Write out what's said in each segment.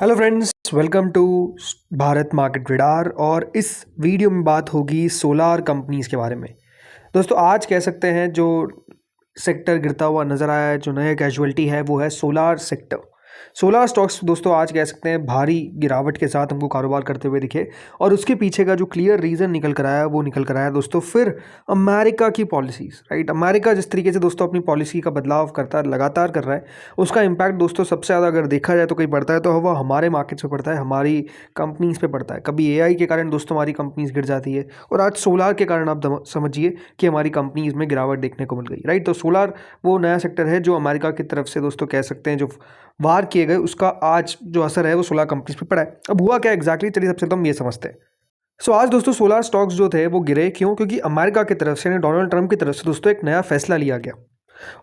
Hello friends, welcome to Bharat market radar. और इस video में बात होगी सोलार कंपनीज के बारे में। दोस्तों, आज कह सकते हैं जो सेक्टर गिरता हुआ नज़र आया है, जो नया कैजुअलिटी है वो है सोलार सेक्टर। सोलार स्टॉक्स दोस्तों आज कह सकते हैं भारी गिरावट के साथ हमको कारोबार करते हुए दिखे। और उसके पीछे का जो क्लियर रीज़न निकल कर आया वो निकल कर आया दोस्तों फिर अमेरिका की पॉलिसीज़। राइट, अमेरिका जिस तरीके से दोस्तों अपनी पॉलिसी का बदलाव करता लगातार कर रहा है, उसका इम्पैक्ट दोस्तों सबसे ज़्यादा अगर देखा जाए तो कहीं पड़ता है तो वो हमारे मार्केट्स पे पड़ता है, हमारी कंपनीज़ पे पड़ता है। कभी एआई के कारण दोस्तों हमारी कंपनीज़ गिर जाती है, और आज सोलार के कारण आप समझिए कि हमारी कंपनीज़ में गिरावट देखने को मिल गई। राइट, तो सोलार वो नया सेक्टर है जो अमेरिका की तरफ से दोस्तों कह सकते हैं जो वार किए गए उसका आज जो असर है वो सोलर कंपनीज पे पड़ा है। अब हुआ क्या एग्जैक्टली, चलिए सबसे पहले हम ये समझते हैं। आज दोस्तों सोलर स्टॉक्स जो थे वो गिरे क्यों? क्योंकि अमेरिका की तरफ से यानी डोनाल्ड ट्रंप की तरफ से दोस्तों एक नया फैसला लिया गया।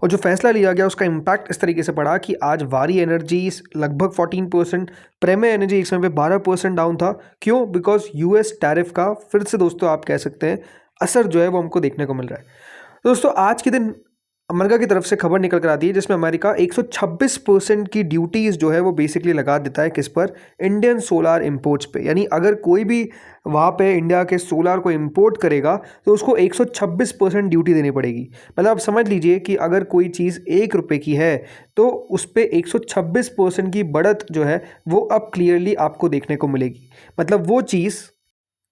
और जो फैसला लिया गया उसका इम्पैक्ट इस तरीके से पड़ा कि आज वारी एनर्जीज लगभग 14%, प्रेमे एनर्जी एक समय पे 12% डाउन था। क्यों? बिकॉज यूएस टैरिफ का फिर से दोस्तों आप कह सकते हैं असर जो है वो हमको देखने को मिल रहा है। दोस्तों आज के दिन अमेरिका की तरफ से खबर निकल कर आती है जिसमें अमेरिका 126% की ड्यूटीज़ जो है वो बेसिकली लगा देता है किस पर? इंडियन सोलार इंपोर्ट्स पे। यानी अगर कोई भी वहाँ पे इंडिया के सोलार को इंपोर्ट करेगा तो उसको 126% ड्यूटी देनी पड़ेगी। मतलब आप समझ लीजिए कि अगर कोई चीज़ ₹1 की है तो उस पर 126% की बढ़त जो है वो अब क्लियरली आपको देखने को मिलेगी। मतलब वो चीज़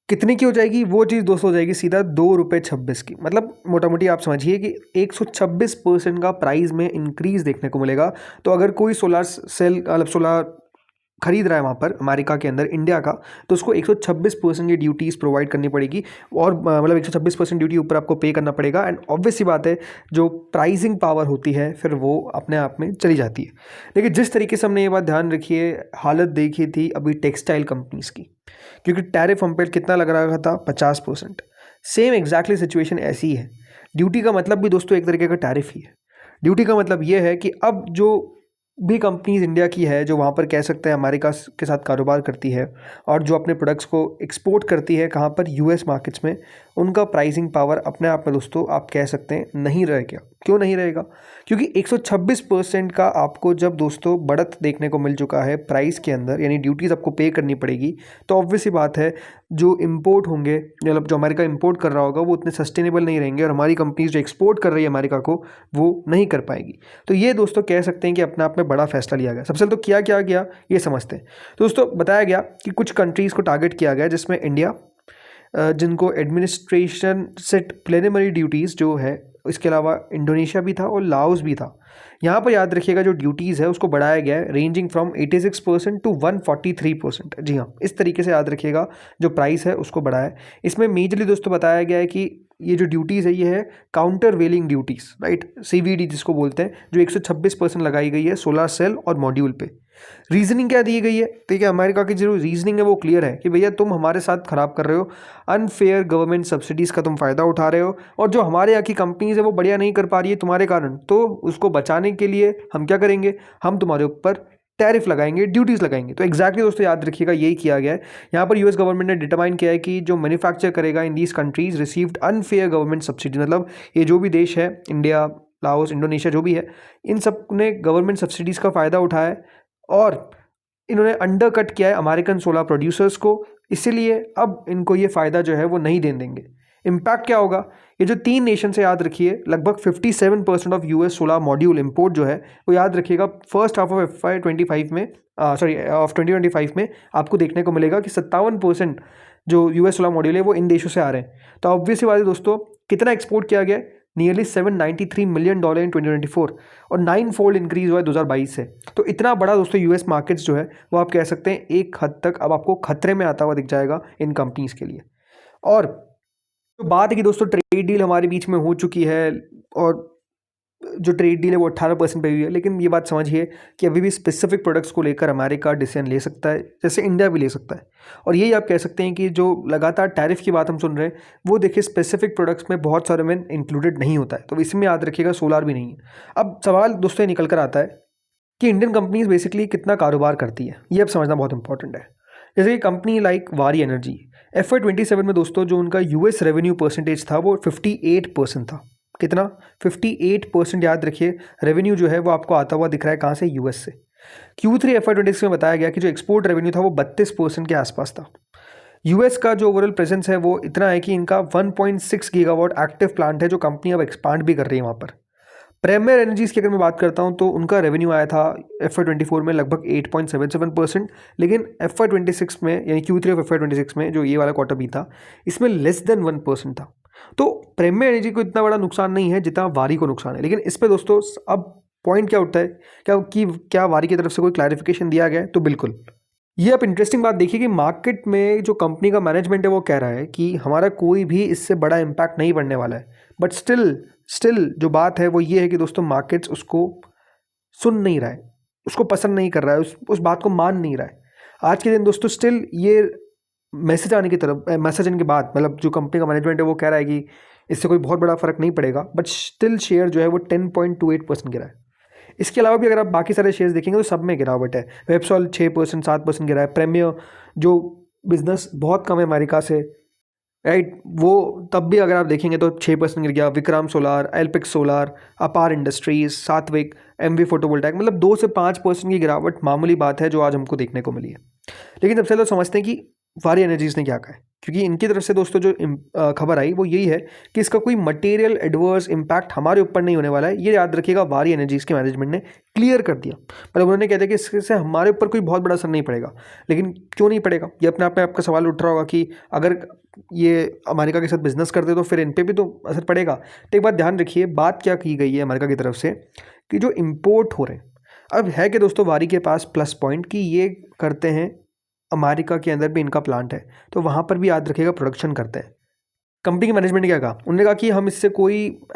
कितने की हो जाएगी? वो चीज़ दोस्तों हो जाएगी सीधा ₹2.26 की। मतलब मोटा मोटी आप समझिए कि 126% का प्राइस में इंक्रीज़ देखने को मिलेगा। तो अगर कोई सोलार सेल मतलब सोलार खरीद रहा है वहाँ पर अमेरिका के अंदर इंडिया का, तो उसको 126% की ड्यूटीज़ प्रोवाइड करनी पड़ेगी। और मतलब 126% ड्यूटी ऊपर आपको पे करना पड़ेगा। एंड ऑब्वियस सी बात है, जो प्राइसिंग पावर होती है फिर वो अपने आप में चली जाती है। लेकिन जिस तरीके से हमने ये बात ध्यान रखिए, हालत देखी थी अभी टेक्सटाइल कंपनीज़ की, क्योंकि टैरिफ हम पे कितना लग रहा था? 50%। सेम एग्जैक्टली सिचुएशन ऐसी ही है। ड्यूटी का मतलब भी दोस्तों एक तरीके का टैरिफ ही है। ड्यूटी का मतलब ये है कि अब जो भी कंपनीज इंडिया की है जो वहाँ पर कह सकते हैं अमेरिका के साथ कारोबार करती है और जो अपने प्रोडक्ट्स को एक्सपोर्ट करती है कहाँ पर? यूएस मार्केट्स में, उनका प्राइसिंग पावर अपने आप में दोस्तों आप कह सकते हैं नहीं रहेगा। क्यों नहीं रहेगा? क्योंकि 126% का आपको जब दोस्तों बढ़त देखने को मिल चुका है प्राइस के अंदर, यानी ड्यूटीज़ आपको पे करनी पड़ेगी, तो ऑब्वियस सी बात है जो इंपोर्ट होंगे, मतलब जो अमेरिका इंपोर्ट कर रहा होगा वो उतने सस्टेनेबल नहीं रहेंगे, और हमारी कंपनीज जो एक्सपोर्ट कर रही है अमेरिका को वो नहीं कर पाएगी। तो ये दोस्तों कह सकते हैं कि अपने आप में बड़ा फैसला लिया गया। सबसे पहले तो किया क्या गया ये समझते हैं। तो दोस्तों बताया गया कि कुछ कंट्रीज़ को टारगेट किया गया, जिसमें इंडिया, जिनको एडमिनिस्ट्रेशन सेट प्लेनेमरी ड्यूटीज़ जो है, इसके अलावा इंडोनेशिया भी था और लाओस भी था। यहाँ पर याद रखिएगा जो ड्यूटीज़ है उसको बढ़ाया गया है, रेंजिंग फ्रॉम 86% टू 143%। जी हाँ, इस तरीके से याद रखिएगा जो प्राइस है उसको बढ़ाया है। इसमें मेजरली दोस्तों बताया गया है कि ये जो ड्यूटीज़ है ये है काउंटर वेलिंग ड्यूटीज़, राइट, सीवीडी जिसको बोलते हैं, जो 126% लगाई गई है सोलर सेल और मॉड्यूल पे। रीजनिंग क्या दी गई है? ठीक है, अमेरिका की जो रीजनिंग है वो क्लियर है कि भैया तुम हमारे साथ खराब कर रहे हो, अनफेयर गवर्नमेंट सब्सिडीज़ का तुम फ़ायदा उठा रहे हो, और जो हमारे यहाँ की कंपनीज़ है वो बढ़िया नहीं कर पा रही है तुम्हारे कारण, तो उसको बचाने के लिए हम क्या करेंगे? हम तुम्हारे ऊपर टैरिफ लगाएंगे, ड्यूटीज़ लगाएंगे। तो एक्जैक्टली दोस्तों याद रखिएगा यही किया गया है। यहाँ पर यूएस गवर्नमेंट ने डिटरमाइन किया है कि जो मैन्युफैक्चर करेगा in these countries received unfair government subsidy. मतलब ये जो भी देश है, इंडिया, लाओस, इंडोनेशिया जो भी है, इन सब ने गवर्नमेंट सब्सिडीज़ का फ़ायदा उठाया है और इन्होंने अंडर कट किया है अमेरिकन सोलर प्रोड्यूसर्स को। इसीलिए अब इनको ये फ़ायदा जो है वो नहीं देंगे। इम्पैक्ट क्या होगा? ये जो 3 नेशन से याद रखिए, लगभग 57% of US solar module import जो है वो याद रखिएगा फर्स्ट हाफ ऑफ FY25 में, ऑफ 2025 में आपको देखने को मिलेगा कि 57% जो यूएस सोलर मॉड्यूल है वो इन देशों से आ रहे हैं। तो ऑब्वियस सी बात है दोस्तों, कितना एक्सपोर्ट किया गया है? नियरली $793 मिलियन इन 2024, और 9 फोल्ड इंक्रीज हुआ है 2022 से। तो इतना बड़ा दोस्तों यूएस मार्केट्स जो है वो आप कह सकते हैं एक हद तक अब आपको खतरे में आता हुआ दिख जाएगा इन कंपनीज के लिए। और तो बात है कि दोस्तों ट्रेड डील हमारे बीच में हो चुकी है, और जो ट्रेड डील है वो 18% पे हुई है। लेकिन ये बात समझिए कि अभी भी स्पेसिफिक प्रोडक्ट्स को लेकर अमेरिका डिसीजन ले सकता है, जैसे इंडिया भी ले सकता है। और यही आप कह सकते हैं कि जो लगातार टैरिफ की बात हम सुन रहे हैं वो देखिए स्पेसिफिक प्रोडक्ट्स में बहुत सारे में इंक्लूडेड नहीं होता है, तो इसमें याद रखिएगा सोलार भी नहीं है। अब सवाल दोस्तों ये निकल कर आता है कि इंडियन कंपनीज बेसिकली कितना कारोबार करती है, ये अब समझना बहुत इंपॉर्टेंट है। जैसे कि कंपनी लाइक वारी एनर्जी, FY27 में दोस्तों जो उनका यूएस रेवेन्यू परसेंटेज था वो 58% था। कितना? 58% याद रखिए। रेवेन्यू जो है वो आपको आता हुआ दिख रहा है कहाँ से? यूएस से। Q3 FY26 में बताया गया कि जो एक्सपोर्ट रेवेन्यू था वो 32% के आसपास था। यूएस का जो ओवरऑल प्रेजेंस है वो इतना है कि इनका 1.6 गीगावाट एक्टिव प्लांट है, जो कंपनी अब एक्सपांड भी कर रही है वहाँ पर। प्रीमियर एनर्जीज की अगर मैं बात करता हूँ तो उनका रेवेन्यू आया था FY24 में लगभग 8.77%, लेकिन FY26 में यानी Q3 ऑफ FY26 में जो ये वाला क्वार्टर भी था इसमें लेस देन 1% था। तो प्रीमियर एनर्जी को इतना बड़ा नुकसान नहीं है जितना वारी को नुकसान है। लेकिन इस पर दोस्तों अब पॉइंट क्या उठता है, क्या वारी की तरफ से कोई क्लैरिफिकेशन दिया गया है? तो बिल्कुल। ये आप इंटरेस्टिंग बात देखिए कि मार्केट में जो कंपनी का मैनेजमेंट है वो कह रहा है कि हमारा कोई भी इससे बड़ा इम्पैक्ट नहीं पड़ने वाला है, बट स्टिल जो बात है वो ये है कि दोस्तों मार्केट्स उसको सुन नहीं रहा है, उसको पसंद नहीं कर रहा है, उस बात को मान नहीं रहा है। आज के दिन दोस्तों स्टिल ये मैसेज आने के बाद मतलब जो कंपनी का मैनेजमेंट है वो कह रहा है कि इससे कोई बहुत बड़ा फर्क नहीं पड़ेगा, बट स्टिल शेयर जो है वो 10.28% गिरा है। इसके अलावा भी अगर आप बाकी सारे शेयर्स देखेंगे तो सब में गिरावट है। वेबसॉल 6% 7% गिरा है। प्रीमियर जो बिजनेस बहुत कम है अमेरिका से, राइट, वो तब भी अगर आप देखेंगे तो 6% गिर गया। विक्रम सोलार, एल्पिक्स सोलार, अपार इंडस्ट्रीज, सात्विक, एमवी फोटोवोल्टाइक, मतलब 2 से 5% की गिरावट मामूली बात है जो आज हमको देखने को मिली है। लेकिन सबसे लोग समझते हैं कि वारी एनर्जीज ने क्या कहा है, क्योंकि इनकी तरफ से दोस्तों जो खबर आई वो यही है कि इसका कोई मटेरियल एडवर्स इम्पैक्ट हमारे ऊपर नहीं होने वाला है। ये याद रखिएगा, वारी एनर्जीज के मैनेजमेंट ने क्लियर कर दिया। मतलब उन्होंने कहते हैं कि इससे हमारे ऊपर कोई बहुत बड़ा असर नहीं पड़ेगा। लेकिन क्यों नहीं पड़ेगा, ये अपने आप में आपका सवाल उठ रहा होगा कि अगर ये अमेरिका के साथ बिजनेस करते तो फिर इन पर भी तो असर पड़ेगा। तो एक बात ध्यान रखिए, बात क्या की गई है अमेरिका की तरफ से कि जो इम्पोर्ट हो रहे हैं, अब है कि दोस्तों वारी के पास प्लस पॉइंट कि ये करते हैं अमेरिका के अंदर भी इनका प्लांट है, तो वहाँ पर भी याद रखिएगा प्रोडक्शन करते हैं। कंपनी के मैनेजमेंट ने क्या कहा, उन्होंने कहा कि हम इससे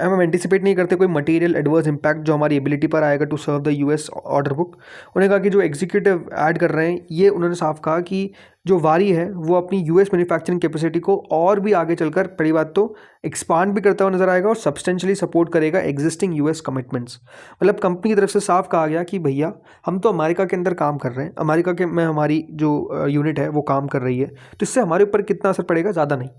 हम एंटिसिपेट नहीं करते कोई मटेरियल एडवर्स इम्पैक्ट जो हमारी एबिलिटी पर आएगा to serve the US order book. उन्होंने कहा कि जो एग्जीक्यूटिव ऐड कर रहे हैं, ये उन्होंने साफ कहा कि जो वारी है वो अपनी यूएस मैन्युफैक्चरिंग कैपेसिटी को और भी आगे चलकर पहली बात तो एक्सपांड भी करता हुआ नजर आएगा और सब्सटेंशियली सपोर्ट करेगा एग्जिस्टिंग यूएस कमिटमेंट्स। मतलब कंपनी की तरफ से साफ कहा गया कि भैया हम तो अमेरिका के अंदर काम कर रहे हैं, अमेरिका के में हमारी जो यूनिट है वो काम कर रही है, तो इससे हमारे ऊपर कितना असर पड़ेगा, ज़्यादा नहीं।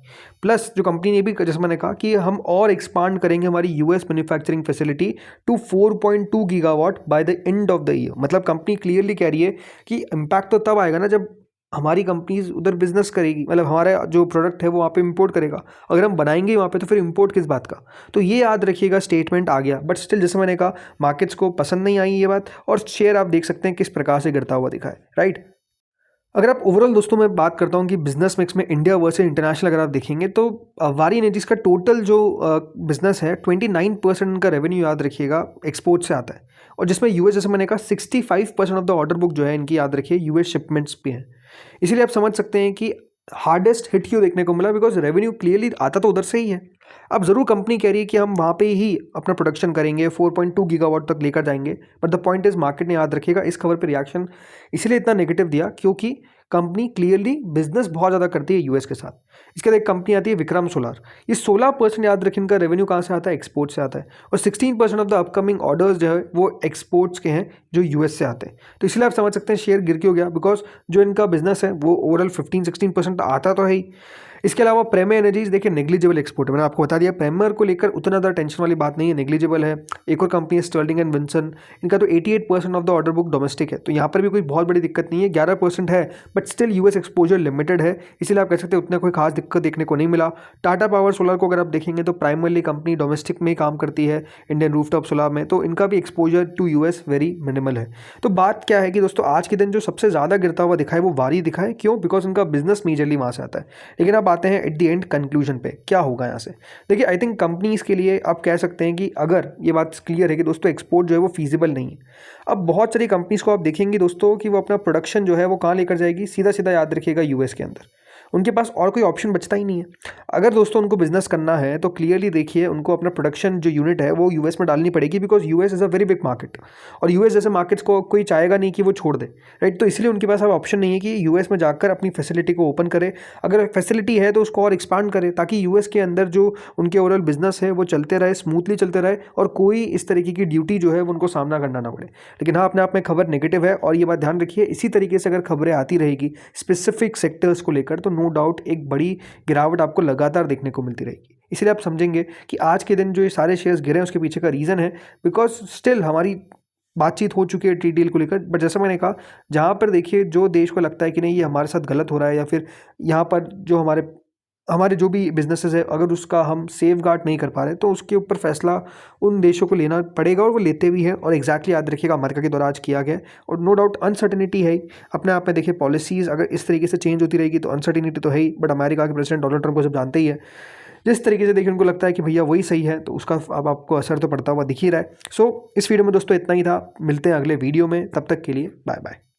प्लस जो कंपनी ने भी जैसे मैंने कहा कि हम और एक्सपांड करेंगे हमारी US manufacturing facility to 4.2 gigawatt by the end of the year. मतलब कंपनी क्लियरली कह रही है कि इम्पैक्ट तो तब आएगा ना जब हमारी कंपनीज उधर बिजनेस करेगी, मतलब हमारा जो प्रोडक्ट है वो वहाँ पे इंपोर्ट करेगा। अगर हम बनाएंगे वहाँ पे तो फिर इंपोर्ट किस बात का। तो ये याद रखिएगा, स्टेटमेंट आ गया, बट स्टिल जैसे मैंने कहा मार्केट्स को पसंद नहीं आई ये बात, और शेयर आप देख सकते हैं किस प्रकार से गिरता हुआ दिखा है, राइट। अगर आप ओवरऑल दोस्तों मैं बात करता हूँ कि बिजनेस मिक्स में इंडिया वर्सेस इंटरनेशनल अगर आप देखेंगे तो वारी एनर्जीज का टोटल जो बिजनेस है 29% का रेवेन्यू याद रखिएगा एक्सपोर्ट से आता है, और जिसमें यूएस जैसे मैंने कहा 65% ऑफ द ऑर्डर बुक जो है इनकी याद रखिए यूएस शिपमेंट्स पे है। इसीलिए आप समझ सकते हैं कि हार्डेस्ट हिट क्यों देखने को मिला, बिकॉज रेवेन्यू क्लियरली आता तो उधर से ही है। अब ज़रूर कंपनी कह रही है कि हम वहाँ पे ही अपना प्रोडक्शन करेंगे, 4.2 गीगावाट तक लेकर जाएंगे, but the point is market ने याद रखिएगा इस खबर पर रिएक्शन इसलिए इतना नेगेटिव दिया क्योंकि कंपनी क्लियरली बिजनेस बहुत ज़्यादा करती है यूएस के साथ। इसके बाद एक कंपनी आती है विक्रम सोलार, ये 16% याद रखें इनका रेवेन्यू कहाँ से आता है, एक्सपोर्ट से आता है, और 16% ऑफ द अपकमिंग ऑर्डर्स जो है वो एक्सपोर्ट्स के हैं जो यूएस से आते हैं। तो इसलिए आप समझ सकते हैं शेयर गिर क्यों गया, बिकॉज जो इनका बिजनेस है वो ओवरऑल 15-16% आता तो है ही। इसके अलावा प्रीमियर एनर्जीज देखिए नेग्लिजिबल एक्सपोर्ट है, मैंने आपको बता दिया प्रीमियर को लेकर उतना ज़्यादा टेंशन वाली बात नहीं है, नेग्लिजिबल है। एक और कंपनी है स्टर्लिंग एंड विल्सन, इनका तो 88% of the order book domestic है, तो यहाँ पर भी कोई बहुत बड़ी दिक्कत नहीं है। 11% है but still US exposure limited है, इसीलिए आप कह सकते हैं उतना कोई खास दिक्कत देखने को नहीं मिला। टाटा पावर सोलर को अगर आप देखेंगे तो प्राइमरली कंपनी डोमेस्टिक में काम करती है, इंडियन रूफटॉप सोलर में, तो इनका भी exposure to US very minimal है। तो बात क्या है कि दोस्तों आज के दिन जो सबसे ज़्यादा गिरता हुआ दिखा है वो वारी दिखा है, क्यों, बिकॉज इनका बिजनेस मेजरली वहाँ से आता है। लेकिन आप आते हैं एट द एंड कंक्लूजन पे, क्या होगा यहाँ से। देखिए आई थिंक कंपनीज के लिए आप कह सकते हैं कि अगर ये बात क्लियर है कि दोस्तों एक्सपोर्ट जो है वो फीजिबल नहीं है। अब बहुत सारी कंपनीज को आप देखेंगे दोस्तों कि वो अपना प्रोडक्शन जो है वो कहाँ लेकर जाएगी, सीधा सीधा याद रखिएगा यूएस के अंदर। उनके पास और कोई ऑप्शन बचता ही नहीं है। अगर दोस्तों उनको बिजनेस करना है तो क्लियरली देखिए उनको अपना प्रोडक्शन जो यूनिट है वो यूएस में डालनी पड़ेगी, because US is a very big market, और यूएस जैसे मार्केट्स को कोई चाहेगा नहीं कि वो छोड़ दे, राइट। तो इसलिए उनके पास अब ऑप्शन नहीं है कि यूएस में जाकर अपनी फैसिलिटी को ओपन करे। अगर फैसिलिटी है तो उसको और एक्सपांड करे ताकि यूएस के अंदर जो उनके ओवरऑल बिजनेस है वो चलते रहे, स्मूथली चलते रहे, और कोई इस तरीके की ड्यूटी जो है वो उनको सामना करना ना पड़े। लेकिन हाँ, अपने आप में खबर नेगेटिव है, और ये बात ध्यान रखिए इसी तरीके से अगर खबरें आती रहेगी स्पेसिफिक सेक्टर्स को लेकर तो नो डाउट एक बड़ी गिरावट आपको लगातार देखने को मिलती रहेगी। इसलिए आप समझेंगे कि आज के दिन जो ये सारे शेयर्स गिरे हैं उसके पीछे का रीज़न है बिकॉज स्टिल हमारी बातचीत हो चुकी है ट्रेड डील को लेकर। बट जैसा मैंने कहा, जहाँ पर देखिए जो देश को लगता है कि नहीं ये हमारे साथ गलत हो रहा है, या फिर यहाँ पर जो हमारे हमारे जो भी बिजनेसेस है अगर उसका हम सेफ गार्ड नहीं कर पा रहे, तो उसके ऊपर फैसला उन देशों को लेना पड़ेगा, और वो लेते भी हैं। और एग्जैक्टली याद रखिएगा, अमेरिका के द्वारा आज किया गया है। और नो डाउट अनसर्टेनिटी है ही अपने आप में। देखिए पॉलिसीज़ अगर इस तरीके से चेंज होती रहेगी तो अनसर्टेनिटी तो है ही। बट अमेरिका के प्रेसिडेंट डोनाल्ड ट्रंप को सब जानते ही है, जिस तरीके से देखिए उनको लगता है कि भैया वही सही है, तो उसका अब आपको असर तो पड़ता हुआ दिख ही रहा है। सो इस वीडियो में दोस्तों इतना ही था। मिलते हैं अगले वीडियो में, तब तक के लिए बाय बाय।